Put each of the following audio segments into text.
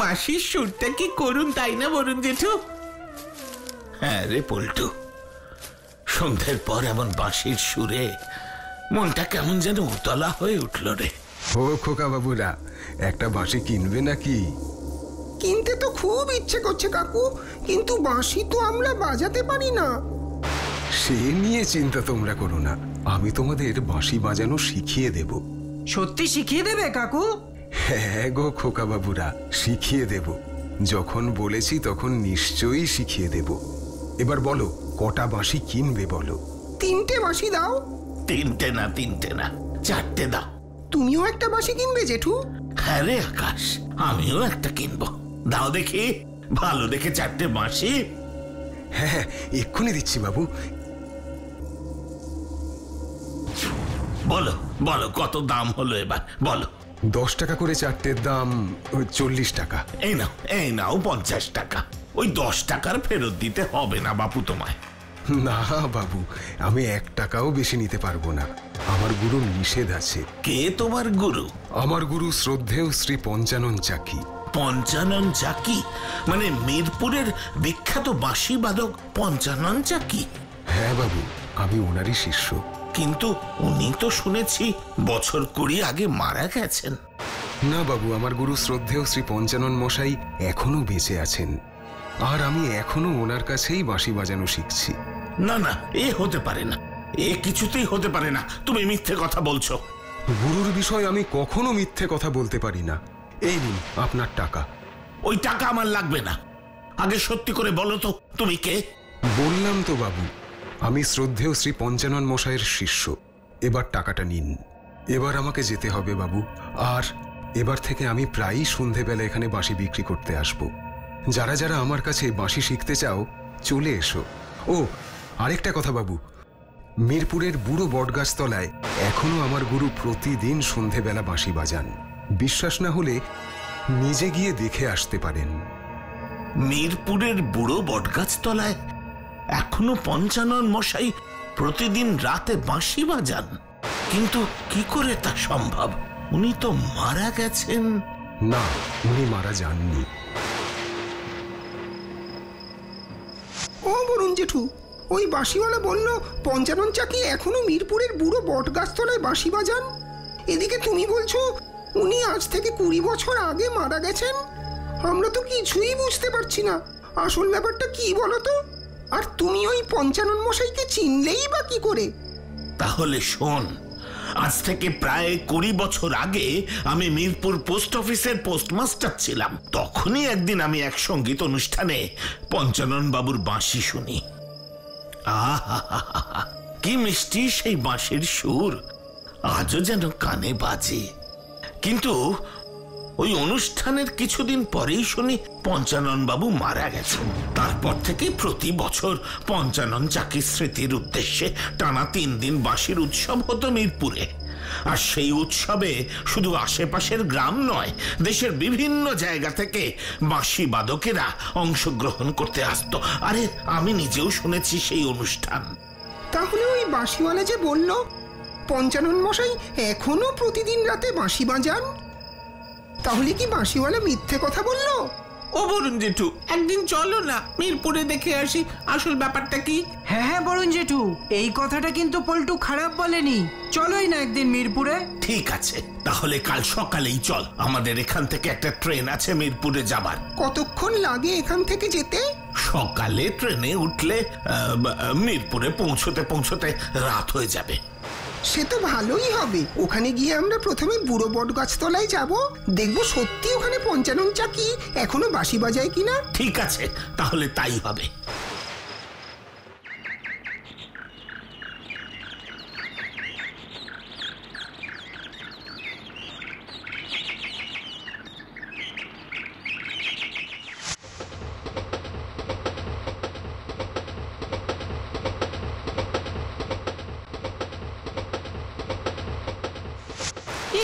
মাসির সুরটা কি করুন, তাই না বরুণ জেঠু? হ্যাঁ রে পল্টু, সন্ধ্যের পর এমন বাঁশির সুরে মনটা কেমন যেন উতলা হয়ে উঠল রে। ও খোকা বাবুরা, একটা বাঁশি কিনবে নাকি? কিনতে তো খুব ইচ্ছে করছে কাকু, কিন্তু বাঁশি তো আমরা বাজাতে পারি না। সে নিয়ে চিন্তা তোমরা করো না, আমি তোমাদের বাঁশি বাজানো শিখিয়ে দেব। সত্যি শিখিয়ে দেবে কাকু? হ্যাঁ গো খোকা বাবুরা, শিখিয়ে দেব। যখন বলেছি তখন নিশ্চয়ই শিখিয়ে দেব। এবার বলো, কটা বাঁশি কিনবে বলো? 3টে বাঁশি দাও। 3টে না 3টে না, 4টে দাও। তুমিও একটা বাঁশি কিনবে জেঠু? হ্যাঁ রে আকাশ, আমিও একটা কিনবো। দাও দেখি ভালো দেখে 4টে বাঁশি। হ্যাঁ হ্যাঁ, এক্ষুনি দিচ্ছি বাবু। বলো বলো, কত দাম হলো এবার বলো। 10 টাকা করে 4টের দাম 40 টাকা। এই নাও 50 টাকা। ওই 10 টাকার ফেরত দিতে হবে না বাপু তোমায়। না বাবু, আমি 1 টাকাও বেশি নিতে পারবো না, আমার গুরু নিষেধ আছে। কে তোমার গুরু? আমার গুরু শ্রদ্ধেয় শ্রী পঞ্চানন চাকি। পঞ্চানন চাকি মানে মিরপুরের বিখ্যাত বাঁশি বাদক পঞ্চানন চাকি? হ্যাঁ বাবু, আমি ওনারই শিষ্য। কিন্তু উনি তো শুনেছি বছর 20 আগে মারা গেছেন। না বাবু, আমার গুরু শ্রদ্ধেয় শ্রী পঞ্চানন মশাই এখনো বেঁচে আছেন, আর আমি এখনো ওনার কাছেই বাঁশি বাজানো শিখছি। না না, এ হতে পারে না, এ কিছুতেই হতে পারে না। তুমি মিথ্যে কথা বলছো। গুরুর বিষয় আমি কখনো মিথ্যে কথা বলতে পারি না। এই নিন আপনার টাকা। ওই টাকা আমার লাগবে না, আগে সত্যি করে বলো তো তুমি কে? বললাম তো বাবু, আমি শ্রদ্ধেয় শ্রী পঞ্চানন মশাইয়ের শিষ্য। এবার টাকাটা নিন। এবার আমাকে যেতে হবে বাবু, আর এবার থেকে আমি প্রায়ই সন্ধেবেলা এখানে বাঁশি বিক্রি করতে আসব। যারা যারা আমার কাছে বাঁশি শিখতে চাও চলে এসো। ও আরেকটা কথা বাবু, মিরপুরের বুড়ো বটগাছতলায় এখনো আমার গুরু প্রতিদিন সন্ধেবেলা বাঁশি বাজান। বিশ্বাস না হলে নিজে গিয়ে দেখে আসতে পারেন। মিরপুরের বুড়ো বটগাছতলায় এখনো পঞ্চানন মশাই প্রতিদিন রাতে বাঁশি বাজান? কিন্তু কি করে তা সম্ভব? উনি তো মারা গেছেন। না, উনি মারা যাননি। ও বরুণ জেঠু, ওই বাঁশিওয়ালা বলল পঞ্চানন চাকি এখনো মিরপুরের বুড়ো বটগাছতলায় বাঁশি বাজান। এদিকে তুমি বলছো উনি আজ থেকে 20 বছর আগে মারা গেছেন। আমরা তো কিছুই বুঝতে পারছি না। আসল ব্যাপারটা কি বলো তো? আর তুমি ওই পঞ্চানন মশাইকে চিনলেই বা কি করে? তাহলে শোন, আজ থেকে প্রায় 20 বছর আগে আমি মিরপুর পোস্ট অফিসের পোস্টমাস্টার ছিলাম। তখনই একদিন আমি এক সঙ্গীত অনুষ্ঠানে পঞ্চানন বাবুর বাঁশি শুনি। আহা, কি মিষ্টি সেই বাঁশির সুর, আজও যেন কানে বাজে। কিন্তু ওই অনুষ্ঠানের কিছুদিন পরেই শুনি পঞ্চানন বাবু মারা গেছেন। তারপর থেকে প্রতি বছর পঞ্চানন চাকির স্মৃতির উদ্দেশ্যে টানা 3 দিন বাঁশির উৎসব হতো মিরপুরে। আর সেই উৎসবে শুধু আশেপাশের গ্রাম নয়, দেশের বিভিন্ন জায়গা থেকে বাঁশি বাদকেরা অংশগ্রহণ করতে আসতো। আরে আমি নিজেও শুনেছি সেই অনুষ্ঠান। তাহলে ওই বাঁশিওয়ালা যে বলল পঞ্চানন মশাই এখনো প্রতিদিন রাতে বাঁশি বাজান, তাহলে কি বাঁশিওয়ালা মিথ্যে কথা বলল? ও বরুণ জেঠু, একদিন চলো না মিরপুরে দেখে আসি আসল ব্যাপারটা কি। হ্যাঁ হ্যাঁ বরুণ জেঠু, এই কথাটা কিন্তু পল্টু খারাপ বলেনি। চলোই না একদিন মিরপুরে। ঠিক আছে, তাহলে কাল সকালেই চল। আমাদের এখান থেকে একটা ট্রেন আছে মিরপুরে যাবার। কতক্ষণ লাগে এখান থেকে যেতে? সকালে ট্রেনে উঠলে মিরপুরে পৌঁছতে পৌঁছতে রাত হয়ে যাবে। সে তো ভালোই হবে। ওখানে গিয়ে আমরা প্রথমে বুড়ো বটগাছতলায় যাব, দেখব সত্যি ওখানে পঞ্চানন চাকি এখনো বাঁশি বাজায় কিনা। ঠিক আছে, তাহলে তাই হবে।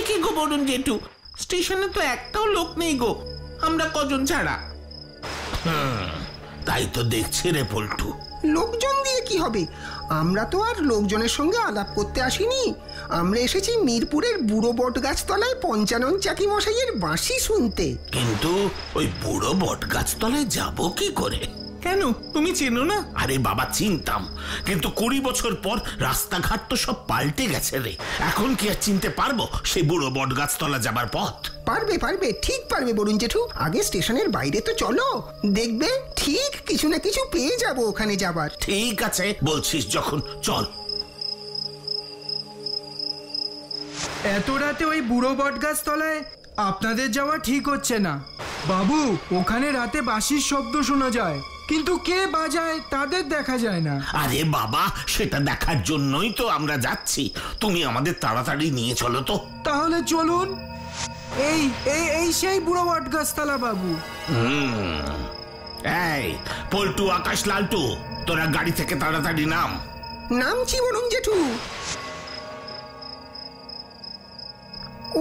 কি গো বরুণ জেঠু, স্টেশনে তো একটাও লোক নেই গো, আমরা কজন ছাড়া। তাই তো দেখছি রে পল্টু। লোকজন দিয়ে কি হবে? আমরা তো আর লোকজনের সঙ্গে আলাপ করতে আসিনি। আমরা এসেছি মিরপুরের বুড়ো বট গাছতলায় পঞ্চানন চাকি মশাইয়ের বাঁশি শুনতে। কিন্তু ওই বুড়ো বট গাছতলায় যাব কি করে? কেন, তুমি চেনো না? আরে বাবা, চিনতাম, কিন্তু 20 বছর পর রাস্তাঘাট তো সব পাল্টে গেছে রে। এখন কি আর চিনতে পারবো সেই বুড়ো বট গাছতলা যাবার পথ? পারবে পারবে, ঠিক পারবে বরুণ জেঠু। আগে স্টেশনের বাইরে তো চলো, দেখবে ঠিক কিছু না কিছু পেয়ে যাবো ওখানে যাবার। ঠিক আছে, বলছিস যখন, চল। এত রাতে ওই বুড়ো বট গাছ তলায় আপনাদের যাওয়া ঠিক হচ্ছে না বাবু। ওখানে রাতে বাঁশির শব্দ শোনা যায়, কিন্তু কে বাজায় তাদের দেখা যায় না। আরে বাবা, সেটা দেখার জন্যই তো আমরা যাচ্ছি। তুমি আমাদের তাড়াতাড়ি নিয়ে চলো তো। তাহলে চলুন। এই এই এই সেই বুড়ো বট গাছতলা বাবু। এই পল্টু, আকাশ, লালটু, তোরা গাড়ি থেকে তাড়াতাড়ি নাম। নামছি বরুণ জেঠু।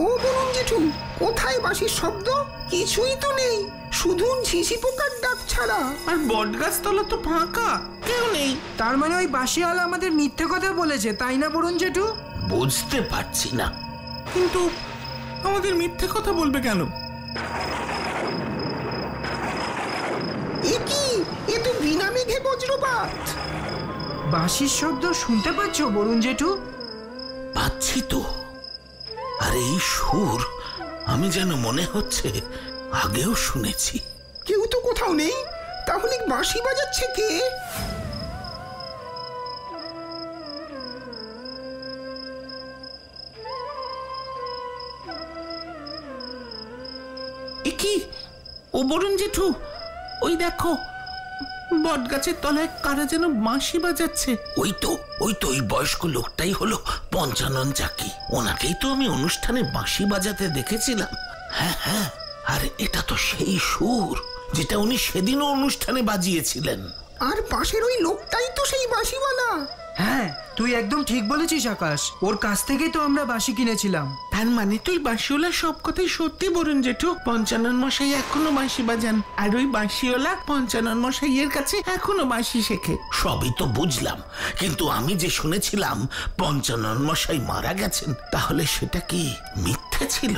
ও বরুণ জেঠু, কোথায় বাঁশির শব্দ? কিছুই তো নেই, শুধু ঝিঁঝি পোকার ডাক ছাড়া। আর বট গাছতলা তো ফাঁকা, কেউ নেই। তার মানে ওই বাঁশিওয়ালা আমাদের মিথ্যে কথা বলেছে, তাই না বরুণ জেঠু? বুঝতে পারছি না। কিন্তু আমাদের মিথ্যে কথা বলবে কেন? এ কি, এ তো বিনা মেঘে বজ্রপাত। বাঁশির শব্দ শুনতে পাচ্ছ বরুণ জেঠু? পাচ্ছি তো। আর এই সুর আমি যেন মনে হচ্ছে আগেও শুনেছি। কেউ তো কোথাও নেই, তাহলে বাঁশি বাজাচ্ছে কে? এ কি, ও বরুণ জেঠু, ওই দেখো বট গাছের তলায় কারা যেন বাঁশি বাজাচ্ছে। ওই তো ওই বয়স্ক লোকটাই হলো পঞ্চানন চাকি। ওনাকেই তো আমি অনুষ্ঠানে বাঁশি বাজাতে দেখেছিলাম। হ্যাঁ হ্যাঁ, আর এটা তো সেই সুর যেটা উনি সেদিনও অনুষ্ঠানে বাজিয়েছিলেন। আর পাশের ওই লোকটাই তো সেই বাঁশিওয়ালা। হ্যাঁ, তুই একদম ঠিক বলেছিস আকাশ। ওর কাছ থেকেই তো আমরা বাঁশি কিনেছিলাম। তার মানে তুই বাঁশিওয়ালা সব কথাই সত্যি বরুণ জেঠু। পঞ্চানন মশাই এখনো বাঁশি বাজান, আর ওই বাঁশিওয়ালা পঞ্চানন মশাইয়ের কাছে এখনো বাঁশি শেখে। সবই তো বুঝলাম, কিন্তু আমি যে শুনেছিলাম পঞ্চানন মশাই মারা গেছেন, তাহলে সেটা কি মিথ্যে ছিল?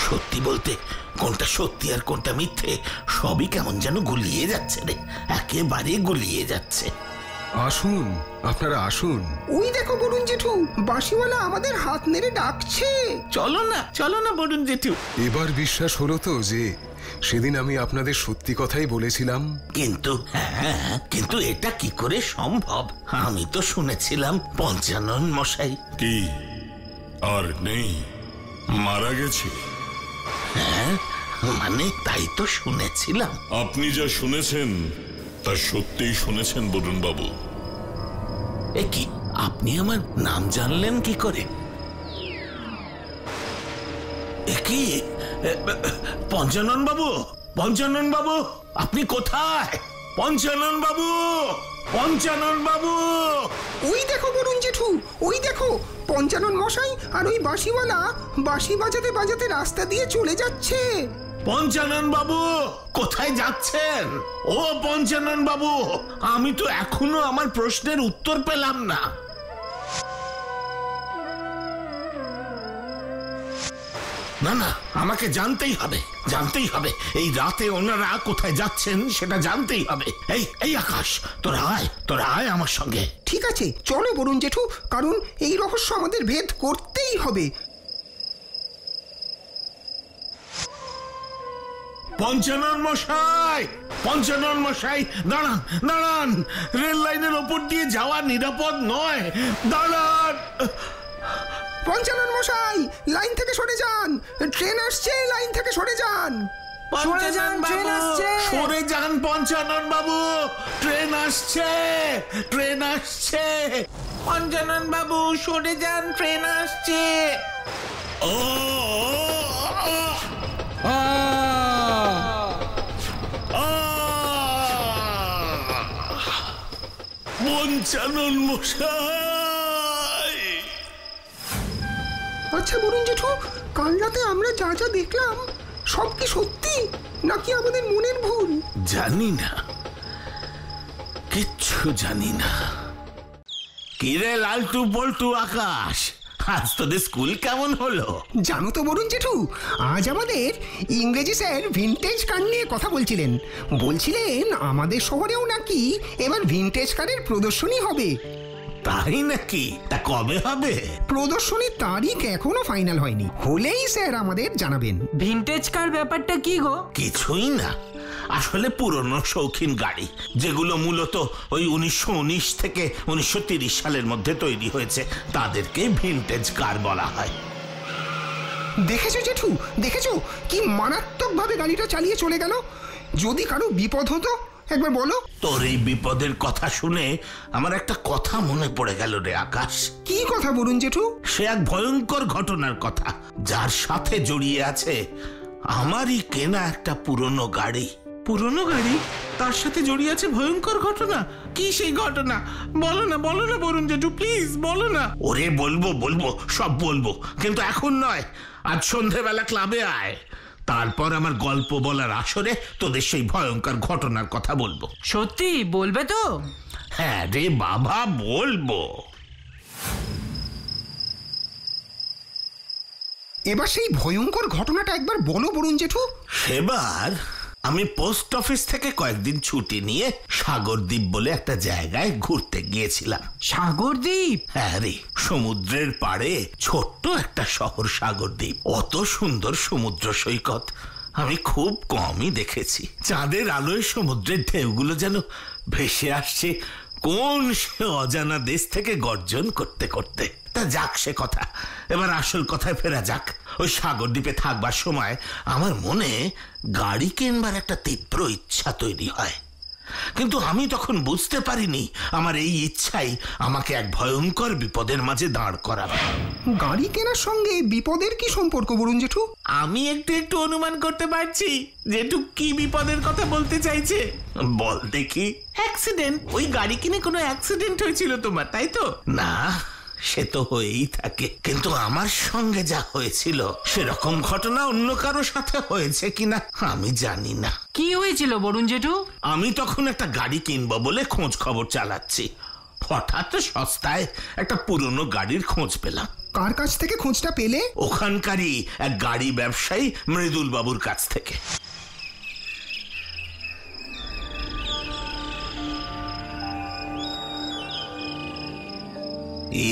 সত্যি বলতে কোনটা সত্যি আর কোনটা মিথ্যে সবই কেমন যেন গুলিয়ে যাচ্ছে রে, একেবারে গুলিয়ে যাচ্ছে। আসুন, আপনারা আসুন। ওই দেখো বরুণ জেঠু, বাঁশিওয়ালা আমাদের হাত নেড়ে ডাকছে। চলো না বরুণ জেঠু। এবার বিশ্বাস হলো তো যে সেদিন আমি আপনাদের সত্যি কথাই বলেছিলাম? কিন্তু এটা কি করে সম্ভব? আমি তো শুনেছিলাম পঞ্চানন মশাই কি আর নেই, মারা গেছে। হ্যাঁ, মানে তাই তো শুনেছিলাম। আপনি যা শুনেছেন তা সত্যিই শুনেছেন বরুণ বাবু। এ কি, আপনি আমার নাম জানলেন কি করে? এ কি, পঞ্চানন বাবু, পঞ্চানন বাবু, আপনি কোথায়? পঞ্চানন বাবু, পঞ্চানন বাবু! ওই দেখো বরুণ জেঠু, ওই দেখো পঞ্চানন মশাই আর ওই বাঁশিওয়ালা বাঁশি বাজাতে বাজাতে রাস্তা দিয়ে চলে যাচ্ছে। পঞ্চানন বাবু, কোথায় যাচ্ছেন? ও পঞ্চানন বাবু, আমি তো এখনো আমার প্রশ্নের উত্তর পেলাম না। না না, আমাকে জানতেই হবে এই রাতে ওনারা কোথায় যাচ্ছেন সেটা জানতেই হবে। এই আকাশ, তোরা আয় আমার সঙ্গে। ঠিক আছে, চলো বরুণ জেঠু, কারণ এই রহস্য আমাদের ভেদ করতেই হবে। পঞ্চানন মশাই, দাঁড়ান, রেল লাইনের ওপর দিয়ে যাওয়া নিরাপদ নয়, দাঁড়ান। পঞ্চানন মশাই, লাইন থেকে সরে যান, ট্রেন আসছে, লাইন থেকে সরে যান। সরে যান, ট্রেন আসছে। সরে যান পঞ্চানন বাবু, ট্রেন আসছে। পঞ্চানন বাবু সরে যান, ট্রেন আসছে। পঞ্চানন মশাই! আচ্ছা বরুণ জেঠু, কাল রাতে আমরা যা যা দেখলাম সব কি সত্যি নাকি আমাদের মনের ভুল? জানি না, কিচ্ছু জানি না। কিরে লালটু বল্টু আকাশ, আজ তোদের স্কুল কেমন হলো? জানো তো বরুণ জেঠু, আজ আমাদের ইংরেজি স্যার ভিনটেজ কার নিয়ে কথা বলছিলেন। বলছিলেন আমাদের শহরেও নাকি এবার ভিনটেজ কারের প্রদর্শনী হবে। তাই নাকি? তা কবে হবে? প্রদর্শনীর তারিখ এখনো ফাইনাল হয়নি, হলেই স্যার আমাদের জানাবেন। ভিনটেজ কার ব্যাপারটা কি গো? কিছুই না, আসলে পুরনো শৌখিন গাড়ি যেগুলো মূলত ওই 1919 থেকে 1930 সালের মধ্যে তৈরি হয়েছে তাদেরকে ভিনটেজ কার বলা হয়। দেখেছো জেঠু, দেখেছো কি মারাত্মক ভাবে গাড়িটা চালিয়ে চলে গেল? যদি কারো বিপদ হতো একবার বলো। তোর এই বিপদের কথা শুনে আমার একটা কথা মনে পড়ে গেল রে আকাশ। কি কথা বরুণ জেঠু? সে এক ভয়ঙ্কর ঘটনার কথা, যার সাথে জড়িয়ে আছে আমারই কেনা একটা পুরনো গাড়ি। পুরনো গাড়ি? তার সাথে জড়িয়ে আছে ভয়ঙ্কর ঘটনা? কি সেই ঘটনা? বলো না বরুণ জেঠু, প্লিজ বলো না। ওরে বলবো সব বলবো, কিন্তু এখন নয়। আজ সন্ধেবেলা ক্লাবে আয়, তারপর আমার গল্প বলার আসরে তোদের সেই ভয়ঙ্কর ঘটনার কথা বলবো। সত্যি বলবে তো? হ্যাঁ রে বাবা, বলবো। এবার সেই ভয়ঙ্কর ঘটনাটা একবার বলো বরুণ জেঠু। সেবার আমি পোস্ট অফিস থেকে কয়েকদিন ছুটি নিয়ে সাগরদ্বীপ বলে একটা জায়গায় ঘুরতে গিয়েছিলাম। সাগরদ্বীপ? হ্যাঁ রে, সমুদ্রের পাড়ে ছোট্ট একটা শহর সাগরদ্বীপ। অত সুন্দর সমুদ্র সৈকত আমি খুব কমই দেখেছি। চাঁদের আলোয় সমুদ্রের ঢেউগুলো যেন ভেসে আসছে কোন সে অজানা দেশ থেকে গর্জন করতে করতে। তা যাক সে কথা, এবার আসল কথায় ফেরা যাক। ওই সাগরদ্বীপে থাকবার সময় আমার মনে গাড়ি কিনবার একটা তীব্র ইচ্ছা তৈরি হয়, কিন্তু আমি তখন বুঝতে পারিনি আমার এই ইচ্ছাই আমাকে এক ভয়ঙ্কর বিপদের মাঝে দাঁড় করাবে। গাড়ি কেনার সঙ্গে বিপদের কি সম্পর্ক বরুণ জেঠু? আমি একটু অনুমান করতে পারছি জেঠু কি বিপদের কথা বলতে চাইছে। বল দেখি। অ্যাক্সিডেন্ট। ওই গাড়ি কিনে কোনো অ্যাক্সিডেন্ট হয়েছিল তোমার, তাই তো? না, সে তো হয়েই থাকে, কিন্তু আমার সঙ্গে যা হয়েছিল সেরকম ঘটনা অন্য কারো সাথে হয়েছে কিনা আমি জানি না। কি হয়েছিল বরুণ জেঠু? আমি তখন একটা গাড়ি কিনবো বলে খোঁজ খবর চালাচ্ছি, হঠাৎ সস্তায় একটা পুরনো গাড়ির খোঁজ পেলাম। কার কাছ থেকে খোঁজটা পেলে? ওখানকারই এক গাড়ি ব্যবসায়ী মৃদুল বাবুর কাছ থেকে।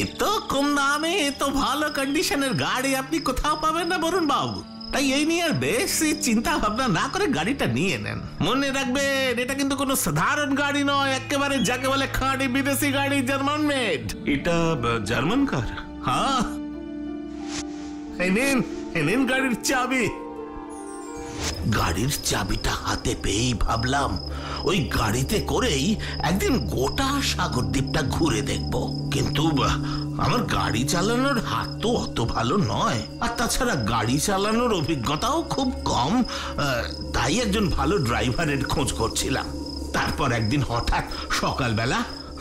এত কম দামে এত ভালো কন্ডিশনের গাড়ি আপনি কোথাও পাবেন না বরুণ বাবু। তাই এই নিয়ে আর বেশি চিন্তা ভাবনা না করে গাড়িটা নিয়ে নেন। মনে রাখবেন, এটা কিন্তু কোনো সাধারণ গাড়ি নয়, একেবারে যাকে বলে খাঁটি বিদেশি গাড়ি, জার্মান মেড। এটা জার্মান কার? হ্যাঁ, এনেন গাড়ির চাবি। গাড়ির চাবিটা হাতে পেয়েই ভাবলাম ওই গাড়িতে করেই একদিন গোটা সাগরদ্বীপটা ঘুরে দেখব। কিন্তু আমার গাড়ি চালানোর হাত তো অত ভালো নয়, আর তাছাড়া গাড়ি চালানোর অভিজ্ঞতাও খুব কম। তাই একজন ভালো ড্রাইভারের খোঁজ করছিলাম। তারপর একদিন হঠাৎ সকালবেলা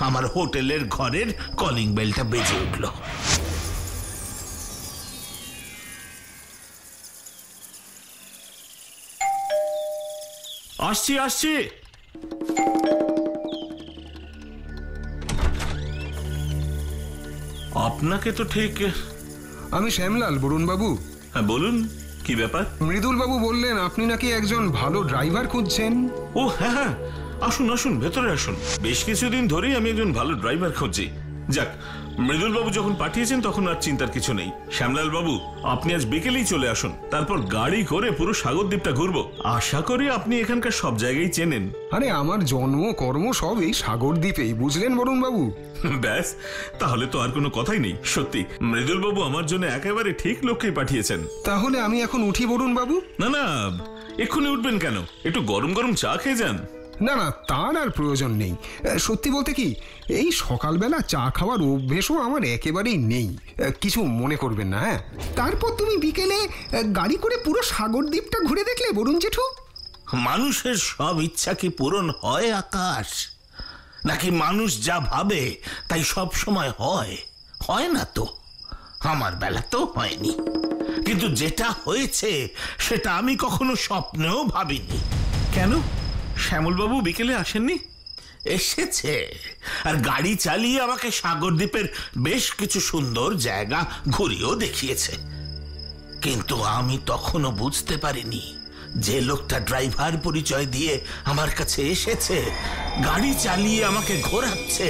আমার হোটেলের ঘরের কলিং বেলটা বেজে উঠল। আসছি। আপনাকে তো ঠিক। আমি শ্যামলাল, বরুণ বাবু। হ্যাঁ বলুন, কি ব্যাপার? মৃদুল বাবু বললেন আপনি নাকি একজন ভালো ড্রাইভার খুঁজছেন। ও হ্যাঁ, আসুন ভেতরে আসুন। বেশ কিছুদিন ধরেই আমি একজন ভালো ড্রাইভার খুঁজছি। যাক, মৃদুল বাবু যখন পাঠিয়েছেন তখন আর চিন্তার কিছু নেই। শ্যামলাল বাবু, আপনি আজ বিকেলেই চলে আসুন, তারপর গাড়ি করে পুরো সাগরদ্বীপটা ঘুরবো। আশা করি আপনি এখানকার সব জায়গায় চেনেন। আরে আমার জন্ম কর্ম সব এই সাগরদ্বীপেই, বুঝলেন বরুণ বাবু? ব্যাস, তাহলে তো আর কোনো কথাই নেই। সত্যি মৃদুল বাবু আমার জন্য একেবারে ঠিক লোককেই পাঠিয়েছেন। তাহলে আমি এখন উঠি বরুণ বাবু? না, এক্ষুনি উঠবেন কেন? একটু গরম গরম চা খেয়ে যান। না, তার আর প্রয়োজন নেই। সত্যি বলতে কি, এই সকালবেলা চা খাওয়ার অভ্যেসও আমার একেবারেই নেই। কিছু মনে করবেন না। হ্যাঁ, তারপর তুমি বিকেলে গাড়ি করে পুরো সাগরদ্বীপটা ঘুরে দেখলে বরুণ জেঠু? মানুষের সব ইচ্ছা কি পূরণ হয় আকাশ? নাকি মানুষ যা ভাবে তাই সব সময় হয় না তো। আমার বেলা তো হয়নি, কিন্তু যেটা হয়েছে সেটা আমি কখনো স্বপ্নেও ভাবিনি। কেন, শ্যামলবাবু বিকেলে আসেননি? এসেছে, আর গাড়ি চালিয়ে আমাকে সাগরদ্বীপের বেশ কিছু সুন্দর জায়গা ঘুরিয়েও দেখিয়েছে। কিন্তু আমি তখনও বুঝতে পারিনি যে লোকটা ড্রাইভার পরিচয় দিয়ে আমার কাছে এসেছে, গাড়ি চালিয়ে আমাকে ঘোরাচ্ছে,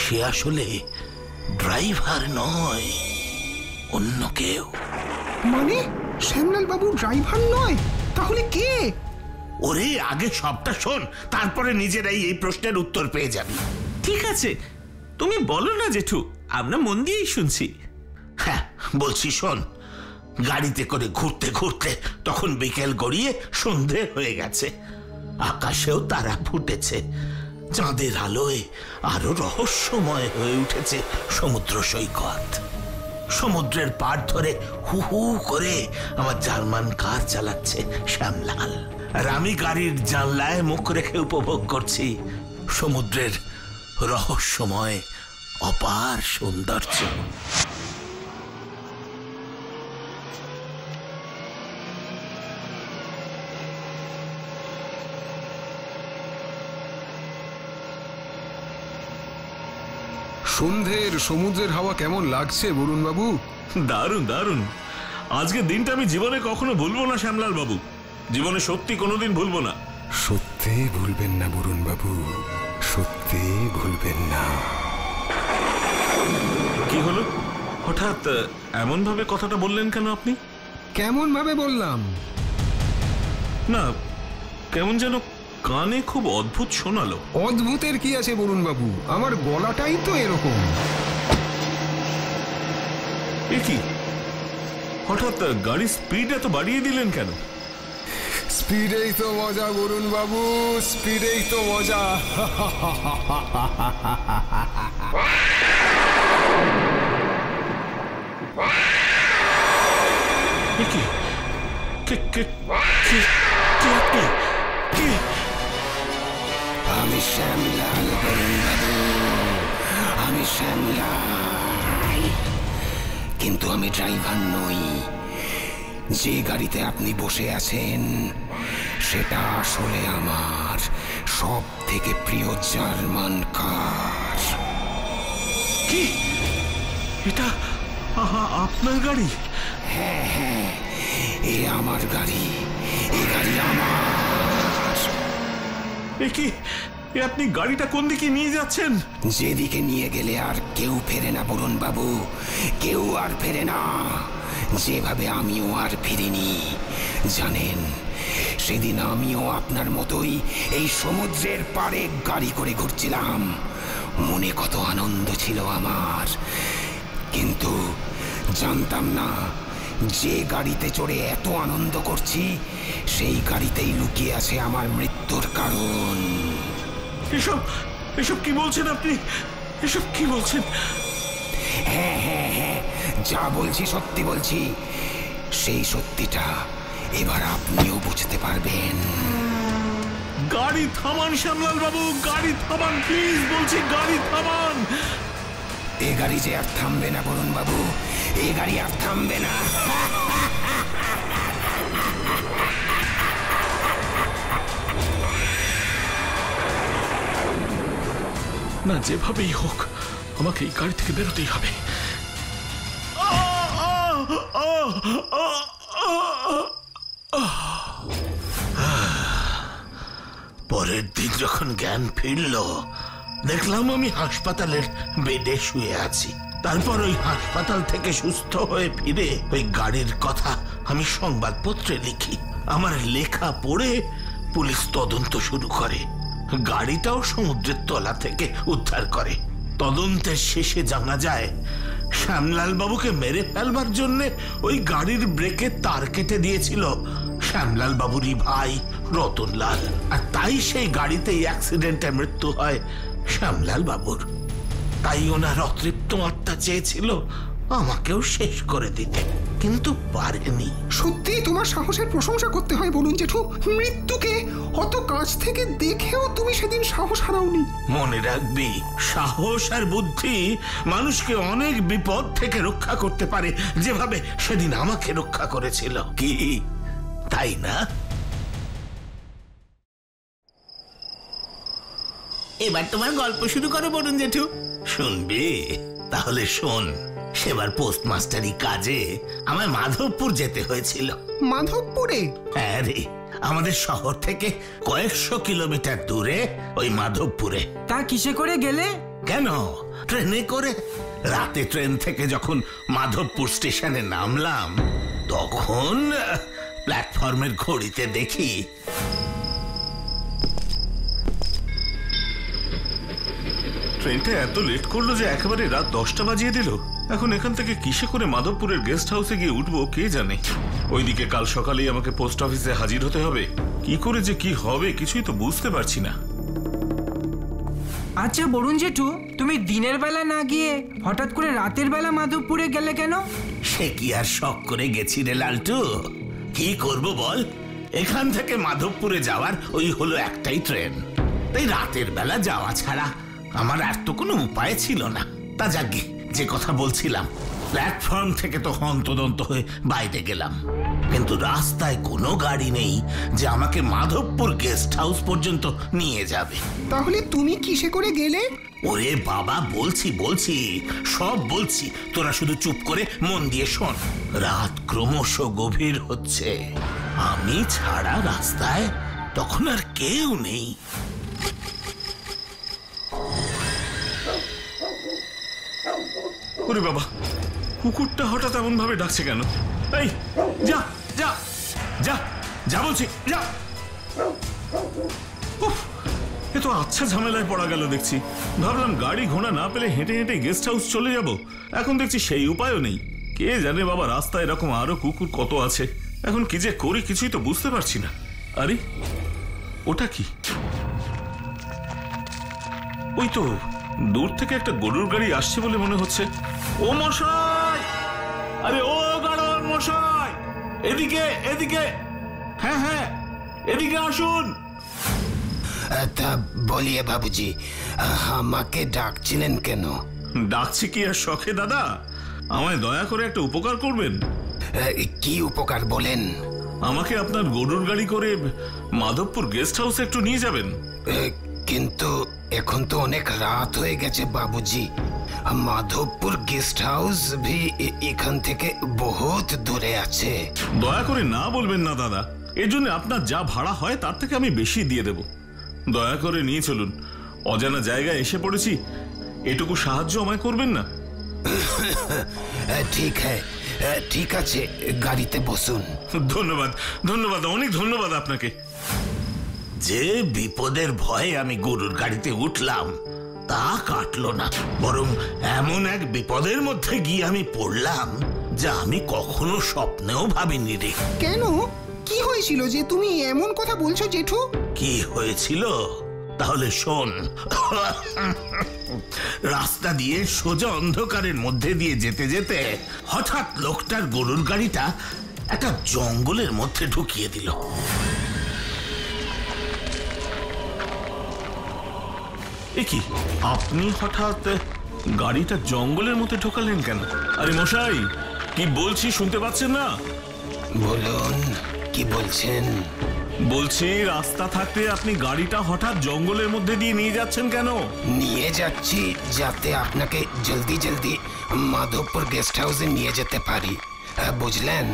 সে আসলে ড্রাইভার নয়, অন্য কেউ। মানে শ্যামলাল বাবু ড্রাইভার নয়, তাহলে কে? ওরে, আগে সবটা শোন, তারপরে নিজেরাই এই প্রশ্নের উত্তর পেয়ে যাবি। ঠিক আছে, তুমি বলো না জেঠু, আমরা মন দিয়েই শুনছি। হ্যাঁ বলছি, শোন। গাড়িতে করে ঘুরতে ঘুরতে তখন বিকেল গড়িয়ে সন্ধে হয়ে গেছে, আকাশেও তারা ফুটেছে, চাঁদের আলোয় আরো রহস্যময় হয়ে উঠেছে সমুদ্র সৈকত। সমুদ্রের পাড় ধরে হু হু করে আমার জার্মান কার চালাচ্ছে শ্যামলাল, আর আমি গাড়ির জানলায় মুখ রেখে উপভোগ করছি সমুদ্রের রহস্যময় অপার সৌন্দর্য। সন্ধ্যের সমুদ্রের হাওয়া কেমন লাগছে বরুণ বাবু? দারুণ দারুণ। আজকের দিনটা আমি জীবনে কখনো ভুলবো না শ্যামলাল বাবু, জীবনে সত্যি কোনোদিন ভুলবো না। সত্যি ভুলবেন না বরুণ বাবু, সত্যি ভুলবেন না। কি হলো, হঠাৎ এমন ভাবে কথাটা বললেন কেন আপনি? কেমন ভাবে বললাম? না, কেমন যেন কানে খুব অদ্ভুত শোনালো। অদ্ভুতের কি আছে বরুণ বাবু, আমার গলাটাই তো এরকম। এ কি, হঠাৎ গাড়ির স্পিড এত বাড়িয়ে দিলেন কেন? স্পিডেই তো মজা বরুণ বাবু, স্পিডেই তো মজা। এ কি, কে কে কে কে আপনি? কে? আমি শ্যামলাল বরুণ বাবু, আমি শ্যামলাল, কিন্তু আমি ড্রাইভার নই। যে গাড়িতে আপনি বসে আছেন সেটা আসলে আমার সব থেকে প্রিয় জার্মান কার। কি, এটা আপনার গাড়ি? হ্যাঁ হ্যাঁ, এ আমার গাড়ি, এ গাড়ি আমার। এ কি, এ আপনি গাড়িটা কোন দিকে নিয়ে যাচ্ছেন? যেদিকে নিয়ে গেলে আর কেউ ফেরে না বরুণ বাবু, কেউ আর ফেরে না, যেভাবে আমিও আর ফিরিনি। জানেন, সেদিন আমিও আপনার মতোই এই সমুদ্রের পাড়ে গাড়ি করে ঘুরছিলাম, মনে কত আনন্দ ছিল আমার, কিন্তু জানতাম না যে গাড়িতে চড়ে এত আনন্দ করছি সেই গাড়িতেই লুকিয়ে আছে আমার মৃত্যুর কারণ। এসব এসব কি বলছেন আপনি? এসব কি বলছেন? হ্যাঁ হ্যাঁ হ্যাঁ, যা বলছি সত্যি বলছি। সেই সত্যিটা এবার আপনিও বুঝতে পারবেন। গাড়ি থামান শ্যামলাল বাবু, গাড়ি থামান প্লিজ, বলছি গাড়ি থামান। এ গাড়ি যে আর থামবে না বরুণ বাবু, এ গাড়ি আর থামবে না। না, যেভাবেই হোক আমাকে এই গাড়ি থেকে বেরোতেই হবে। পরের দিন যখন জ্ঞান ফিরল, দেখলাম আমি হাসপাতালের বেডে শুয়ে আছি। তারপর ওই হাসপাতাল থেকে সুস্থ হয়ে ফিরে ওই গাড়ির কথা আমি সংবাদপত্রে লিখি। আমার লেখা পড়ে পুলিশ তদন্ত শুরু করে, গাড়িটাও সমুদ্রের তলা থেকে উদ্ধার করে। তদন্তের শেষে জানা যায় শ্যামলাল বাবুকে মেরে ফেলবার জন্য ওই গাড়ির ব্রেকের তার কেটে দিয়েছিল শ্যামলাল বাবুরই ভাই রতনলাল, আর তাই সেই গাড়িতেই অ্যাক্সিডেন্টে মৃত্যু হয় শ্যামলাল বাবুর। তাই ওনার অতৃপ্ত আত্মা চেয়েছিল আমাকেও শেষ করে দিতে, কিন্তু পারেনি। সত্যি তোমার সাহসের প্রশংসা করতে হয় বলুন জেঠু। মৃত্যুকে অত কাছ থেকে দেখেও তুমি সেদিন সাহস হারাওনি। মনে রাখবি, সাহস আর বুদ্ধি মানুষকে অনেক বিপদ থেকে রক্ষা করতে পারে, যেভাবে সেদিন আমাকে রক্ষা করেছিল। কি তাই না? এবার তোমার গল্প শুরু করো বরুণ জেঠু। শুনবি? তাহলে শোন, সেবার পোস্টমাস্টারি কাজে আমায় মাধবপুর যেতে হয়েছিল। মাধবপুরে? হ্যাঁ রে, আমাদের শহর থেকে কয়েকশো কিলোমিটার দূরে ওই মাধবপুরে। তা কিসে করে গেলে? কেন, ট্রেনে করে। রাতে ট্রেন থেকে যখন মাধবপুর স্টেশনে নামলাম তখন প্ল্যাটফর্মের ঘড়িতে দেখি ট্রেনটা এত লেট করলো যে একেবারে রাত 10টা বাজিয়ে দিল। এখন এখান থেকে কিসে করে মাধবপুরের গেস্ট হাউসে গিয়ে উঠবো কে জানে। ওইদিকে কাল সকালেই আমাকে পোস্ট অফিসে হাজির হতে হবে। কি করে যে কি হবে কিছুই তো বুঝতে পারছি না। আচ্ছা বরুণ জেঠু, তুমি দিনের বেলা না গিয়ে হঠাৎ করে রাতের বেলা মাধবপুরে গেলে কেন? সে কি আর শখ করে গেছি রে লালটু, কি করব বল। এখান থেকে মাধবপুরে যাওয়ার ওই হলো একটাই ট্রেন, তাই রাতের বেলা যাওয়া ছাড়া আমার আর তো কোনো উপায় ছিল না। তা যাগে, যে কথা বলছিলাম, প্ল্যাটফর্ম থেকে তো হন্তদন্ত হয়ে বাইরে গেলাম, কিন্তু রাস্তায় কোনো গাড়ি নেই যে আমাকে মাধবপুর গেস্ট হাউস পর্যন্ত নিয়ে যাবে। তাহলে তুমি কিসে করে গেলে? ওরে বাবা, বলছি সব বলছি, তোরা শুধু চুপ করে মন দিয়ে শোন। রাত ক্রমশ গভীর হচ্ছে, আমি ছাড়া রাস্তায় তখন আর কেউ নেই। ওরে বাবা, কুকুরটা হঠাৎ এমন ভাবে ডাকছে কেন? এই যা যা যা যা বলছি, যা। উফ, এ তো আচ্ছা ঝামেলায় পড়া গেল দেখছি। ভাবলাম গাড়ি ঘোড়া না পেলে হেঁটে হেঁটে গেস্ট হাউস চলে যাব, এখন দেখছি সেই উপায়ও নেই। কে জানে বাবা, রাস্তায় এরকম আরো কুকুর কত আছে। এখন কি যে করি কিছুই তো বুঝতে পারছি না। আরে ওটা কি? ওই তো দূর থেকে একটা গরুর গাড়ি আসছে বলে মনে হচ্ছে। ও মশাই, আরে ও গাড়োয়ান মশাই, এদিকে এদিকে, হ্যাঁ হ্যাঁ এদিকে আসুন। তা বলিয়ে বাবুজি, আমাকে ডাকছিলেন কেন? ডাকছি কি আর শখে দাদা, আমায় দয়া করে একটা উপকার করবেন। কি উপকার বলেন? আমাকে আপনার গরুর গাড়ি করে মাধবপুর গেস্ট হাউসে একটু নিয়ে যাবেন। কিন্তু এখন তো অনেক রাত হয়ে গেছে বাবুজি। মাধবপুর গেস্ট হাউস ভি এখান থেকে বহুত দূরে আছে। দয়া করে না বলবেন না দাদা, এর জন্য আপনার যা ভাড়া হয় তার থেকে আমি বেশি দিয়ে দেব। দয়া করে নিয়ে চলুন, অজানা জায়গায় এসে পড়েছি, এটুকু সাহায্য আমায় করবেন না? ঠিক আছে, গাড়িতে বসুন। ধন্যবাদ ধন্যবাদ, অনেক ধন্যবাদ আপনাকে। যে বিপদের ভয়ে আমি গরুর গাড়িতে উঠলাম তা কাটলো না, বরং এমন এক বিপদের মধ্যে গিয়ে আমি পড়লাম যা আমি কখনো স্বপ্নেও ভাবিনি রে। কেন, কি হয়েছিল যে তুমি এমন কথা বলছো জেঠু? কি হয়েছিল তাহলে শোন। রাস্তা দিয়ে সোজা অন্ধকারের মধ্যে দিয়ে যেতে যেতে হঠাৎ লোকটার গরুর গাড়িটা একটা জঙ্গলের মধ্যে ঢুকিয়ে দিল। এ কি, আপনি হঠাৎ গাড়িটা জঙ্গলের মধ্যে ঢোকালেন কেন? আরে মশাই, কি বলছি শুনতে পাচ্ছেন না? বলুন, কি বলছেন? বলছি রাস্তা থাকতে আপনি গাড়িটা হঠাৎ জঙ্গলের মধ্যে দিয়ে নিয়ে যাচ্ছেন কেন? নিয়ে যাচ্ছি যাতে আপনাকে জলদি জলদি মাধবপুর গেস্ট হাউসে নিয়ে যেতে পারি, বুঝলেন?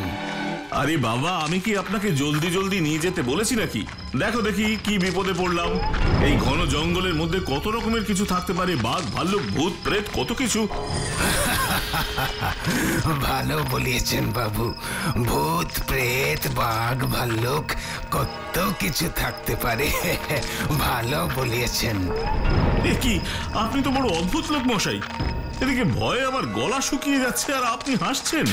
আরে বাবা, আমি কি আপনাকে জলদি জলদি নিয়ে যেতে বলেছি নাকি? দেখো দেখি কি বিপদে পড়লাম। এই ঘন জঙ্গলের মধ্যে কত রকমের কিছু থাকতে পারে, বাঘ ভাল্লুক ভূত প্রেত কত কিছু। ভালো বলিয়েছেন বাবু, ভূত প্রেত বাঘ ভাল্লুক কত কিছু থাকতে পারে। ভালো বলিয়েছেন। এ কি, আপনি তো বড় অদ্ভুত লোক মশাই। এদিকে ভয়ে আমার গলা শুকিয়ে যাচ্ছে আর আপনি হাসছেন।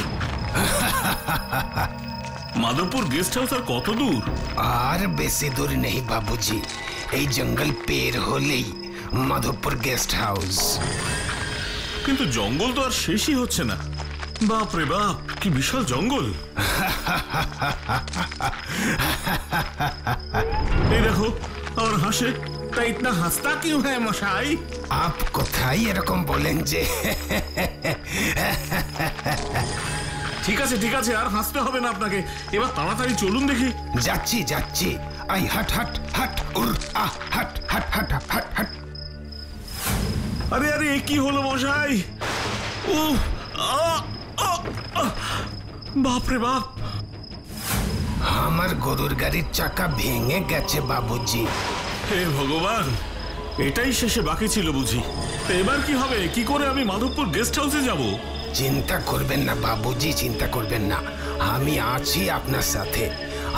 মাধবপুর গেস্ট হাউস আর কত দূর? আর বেশি দূর নেই বাবুজি, এই জঙ্গল পের হলেই মাধবপুর গেস্ট হাউস। কিন্তু জঙ্গল তো আর শেষই হচ্ছে না। বাপ রে বাপ, কি বিশাল জঙ্গল। এই দেখো আর হাসে। তা ইতনা হাসতা কিউ হ্যায় মশাই? আপ কোথায় এরকম বলেন যে? ঠিক আছে ঠিক আছে, আর হাসতে হবে না আপনাকে। এবার তাড়াতাড়ি চলুন দেখি। যাচ্ছি যাচ্ছি, আই হাট হাট হাট উর আহ হাট হাট হাট হাট হাট। আরে আরে কি হলো মশাই? ও বাপরে বাপ, আমার গরুর গাড়ির চাকা ভেঙে গেছে বাবুজি। হে ভগবান, এটাই শেষে বাকি ছিল বুঝি। এবার কি হবে? কি করে আমি মাধবপুর গেস্ট হাউসে যাব? চিন্তা করবেন না বাবুজি, চিন্তা করবেন না, আমি আছি আপনার সাথে।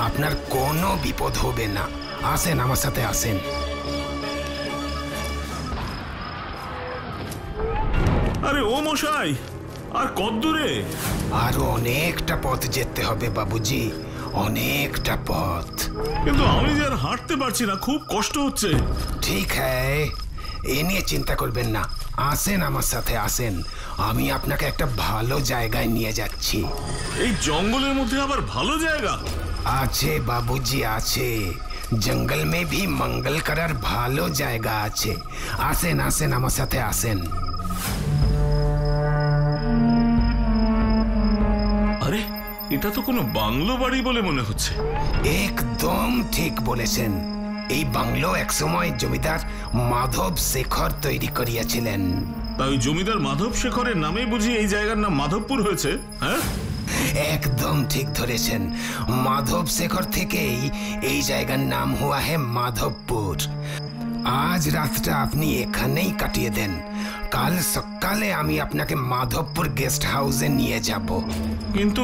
আপনার কোনো বিপদ হবে না। আসেন আমার সাথে, আসেন। আরে ও মশাই, আর কত দূরে? আরো অনেকটা পথ যেতে হবে বাবুজি, অনেকটা পথ। কিন্তু আমি যে আর হাঁটতে পারছি না, খুব কষ্ট হচ্ছে। ঠিক হ্যায়, এ নিয়ে চিন্তা করবেন না, আসেন আমার সাথে, আসেন। আমি আপনাকে একটা ভালো জায়গায় নিয়ে যাচ্ছি। এই জঙ্গলের মধ্যে আবার ভালো জায়গা আছে বাবুজি, আছে। জঙ্গল মে ভি মঙ্গল করার ভালো জায়গা আছে। আসেন আসেন আমার সাথে, আসেন। আরে এটা তো কোনো বাংলো বাড়ি বলে মনে হচ্ছে। একদম ঠিক বলেছেন। এই বাংলো একসময় জমিদার মাধব শেখর তৈরি করিয়াছিলেন। তাই জমিদার মাধব শেখরের নামে বুঝি এই জায়গার নাম মাধবপুর হয়েছে? হ্যাঁ, একদম ঠিক ধরেছেন। মাধব শেখর থেকেই এই জায়গার নাম হুয়া হে মাধবপুর। আজ রাতটা আপনি এখানেই কাটিয়ে দেন, কাল সকালে আমি আপনাকে মাধবপুর গেস্ট হাউসে নিয়ে যাব। কিন্তু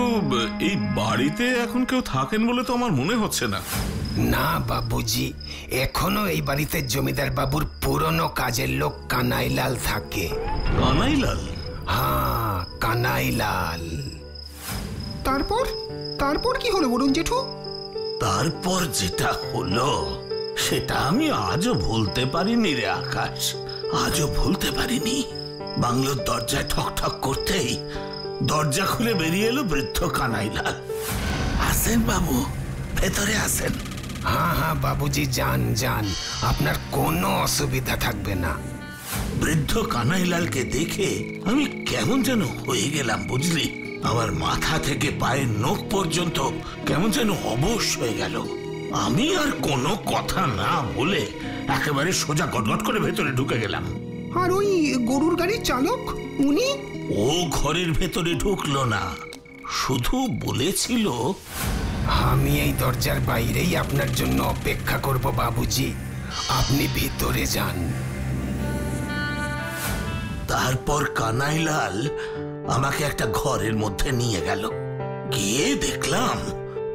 এই বাড়িতে এখন কেউ থাকেন বলে তো আমার মনে হচ্ছে না। না বাবুজি, এখনো এই বাড়িতে জমিদার বাবুর পুরনো কাজের লোক কানাইলাল থাকে। কানাইলাল? হ্যাঁ, কানাইলাল। তারপর তারপর কি হলো বলুন জেঠু? তারপর যেটা হলো সেটা আমি আজও ভুলতে পারিনি রে আকাশ, আজও ভুলতে পারিনি। বাংলোর দরজায় ঠক ঠক করতেই দরজা খুলে বেরিয়ে এলো বৃদ্ধ কানাইলাল। আসেন বাবু, ভেতরে আসেন। হ্যাঁ হ্যাঁ বাবুজি, যান যান, আপনার কোনো অসুবিধা থাকবে না। বৃদ্ধ কানাইলালকে দেখে আমি কেমন যেন হয়ে গেলাম বুঝলি। আমার মাথা থেকে পায়ের নখ পর্যন্ত কেমন যেন অবশ হয়ে গেল। আমি আর কোনো কথা না বলে একেবারে সোজা গটগট করে ভেতরে ঢুকে গেলাম। আর ওই গরুর গাড়ির চালক, উনি? ও ঘরের ভেতরে ঢুকলো না, শুধু বলেছিল, আমি এই দরজার বাইরেই আপনার জন্য অপেক্ষা করব বাবুজি, আপনি ভিতরে যান। তারপর কানাইলাল আমাকে একটা ঘরের মধ্যে নিয়ে গেল। গিয়ে দেখলাম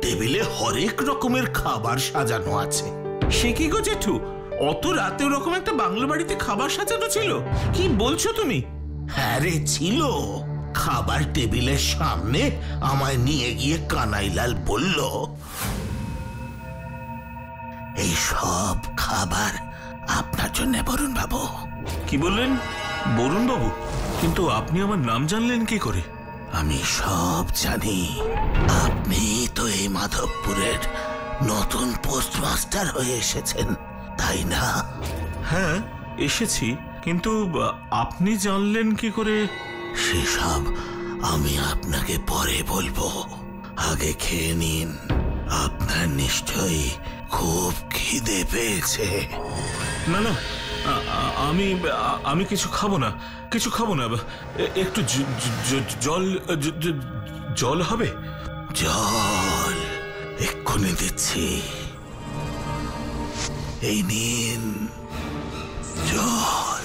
টেবিলে হরেক রকমের খাবার সাজানো আছে। সে কি গো জেঠু, অত রাতে ওরকম একটা বাংলো বাড়িতে খাবার সাজানো ছিল? কি বলছো তুমি? হ্যাঁ রে, ছিল। খাবার টেবিলের সামনে আমায় নিয়ে গিয়ে কানাইলাল বলল, এই সব খাবার আপনার জন্য বরুণ বাবু। কি বললেন? বরুণ বাবু? কিন্তু আপনি আমার নাম জানলেন কি করে? আমি সব জানি। আপনি তো এই মাধবপুরের নতুন পোস্টমাস্টার হয়ে এসেছেন, তাই না? হ্যাঁ, এসেছি। কিন্তু আপনি জানলেন কি করে? সেসব আমি আপনাকে পরে বলবো, আগে খেয়ে নিন। আপনার নিশ্চয়ই খুব খিদে পেয়েছে। না না, আমি কিছু খাবো না, কিছু খাবো না। একটু জল হবে? জল এক্ষুনি দিচ্ছি, এই নিন জল।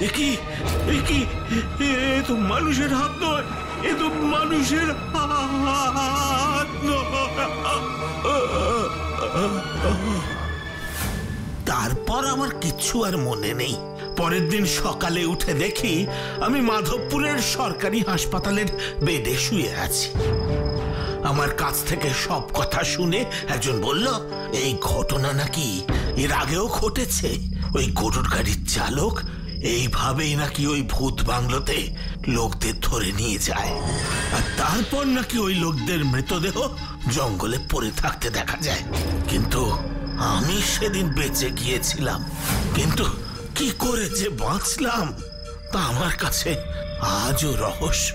এ তো মানুষের হাত নয়, এ তো মানুষের হাত নয়। তারপর আমার কিচ্ছু আর মনে নেই। পরের দিন সকালে উঠে দেখি আমি মাধবপুরের সরকারি হাসপাতালের বেডে শুয়ে আছি। আমার কাছ থেকে সব কথা শুনে একজন বলল, এই ঘটনা নাকি এর আগেও ঘটেছে। ওই গরুর গাড়ির চালক এইভাবেই নাকি ওই ভূত বাংলোতে লোকদের ধরে নিয়ে যায়, আর তারপর নাকি ওই লোকদের মৃতদেহ জঙ্গলে পড়ে থাকতে দেখা যায়। কিন্তু আমি সেদিন বেঁচে গিয়েছিলাম, কিন্তু কি করে যে বাঁচলাম তা আমার কাছে আজও রহস্য।